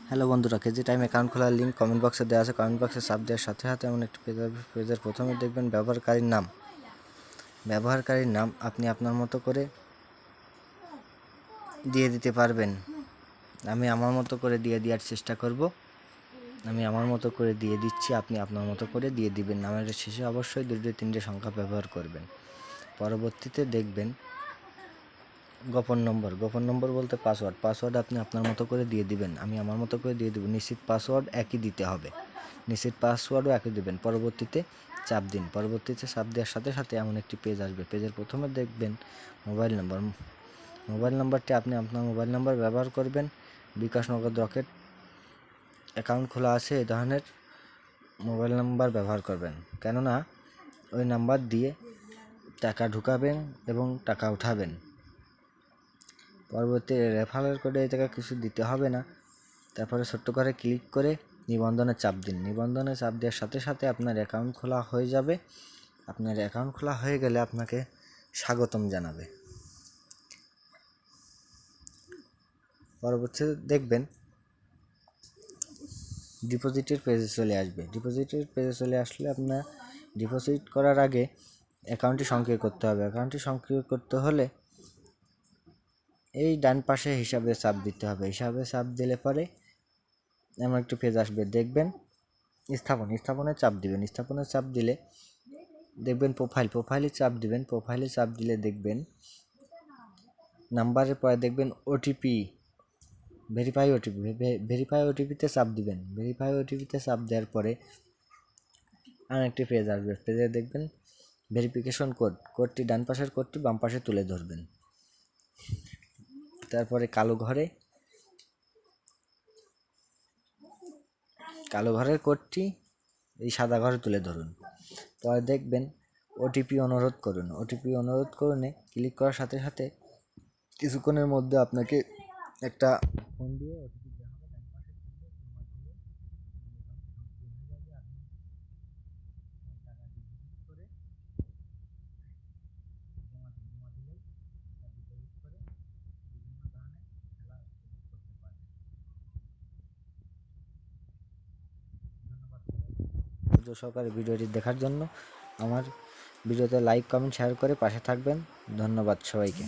Hello বন্ধুরা, KG time account খোলার link comment বক্সে দেওয়া আছে। কমেন্ট বক্সে চাপ দেওয়ার সাথে সাথে এমন একটি পেজ আসবে। পেজের প্রথমে দেখবেন ব্যবহারকারীর নাম আপনি আপনার মতো করে দিয়ে দিতে পারবেন। আমি আমার মতো করে দিয়ে দেওয়ার চেষ্টা করব। আমি আমার মতো করে দিয়ে দিচ্ছি, আপনি আপনার মতো করে দিয়ে দিবেন। নামের শেষে অবশ্যই 2-3টে সংখ্যা ব্যবহার করবেন। পরবর্তীতে দেখবেন গোপন নম্বর বলতে পাসওয়ার্ড আপনি আপনার মতো করে দিয়ে দিবেন। আমি আমার মতো করে দিয়ে দেবো। নিশ্চিত পাসওয়ার্ড একই দিতে হবে, নিশ্চিত পাসওয়ার্ডও একই দেবেন। পরবর্তীতে চাপ দিন। পরবর্তীতে চাপ দেওয়ার সাথে সাথে এমন একটি পেজ আসবে। পেজের প্রথমে দেখবেন মোবাইল নাম্বারটি আপনি আপনার মোবাইল নাম্বার ব্যবহার করবেন। বিকাশ, নগদ, রকেট অ্যাকাউন্ট খোলা আছে এই ধরনের মোবাইল নাম্বার ব্যবহার করবেন, কেননা ওই নাম্বার দিয়ে টাকা ঢুকাবেন এবং টাকা উঠাবেন। পরবর্তী রেফারেল কোডে এই টাকা কিছু দিতে হবে না। তারপরে ছোট্ট করে ক্লিক করে নিবন্ধনে চাপ দিন। নিবন্ধনে চাপ দেওয়ার সাথে সাথে আপনার অ্যাকাউন্ট খোলা হয়ে যাবে। আপনার অ্যাকাউন্ট খোলা হয়ে গেলে আপনাকে স্বাগতম জানাবে। পরবর্তীতে দেখবেন ডিপোজিটের পেজে চলে আসবে। ডিপোজিটের পেজে চলে আসলে আপনার ডিপোজিট করার আগে অ্যাকাউন্টটি সক্রিয় করতে হবে। অ্যাকাউন্টটি সক্রিয় করতে হলে এই ডান পাশে হিসাবে চাপ দিতে হবে। হিসাবে চাপ দিলে পরে এমন একটি পেজ আসবে। দেখবেন স্থাপনে চাপ দিবেন। স্থাপনে চাপ দিলে দেখবেন প্রোফাইলে চাপ দিবেন। প্রোফাইলে চাপ দিলে দেখবেন নাম্বারের পরে দেখবেন ওটিপি, ভেরিফাই ওটিপিতে চাপ দিবেন। ভেরিফাই ওটিপিতে চাপ দেওয়ার পরে আরেকটি পেজ আসবে। পেজে দেখবেন ভেরিফিকেশন কোডটি ডান পাশের কোডটি বাম পাশে তুলে ধরবেন। তারপরে কালো ঘরের কোডটি এই সাদা ঘরে তুলে ধরুন। পরে দেখবেন ওটিপি অনুরোধ করুন। ক্লিক করার সাথে সাথে কিছুক্ষণের মধ্যে আপনাকে একটা ফোন দিয়ে ওটিপি দেওয়া হবে। ডান পাশে টাকা ডিপোজিট করে জমা দিলেই ডিপোজিট করে বিভিন্ন ধরনের খেলা উপভোগ করতে পারবেন। ধন্যবাদ ধৈর্য সহকারে ভিডিওটি দেখার জন্য। আমার ভিডিওতে লাইক, কমেন্ট, শেয়ার করে পাশে থাকবেন। ধন্যবাদ সবাইকে।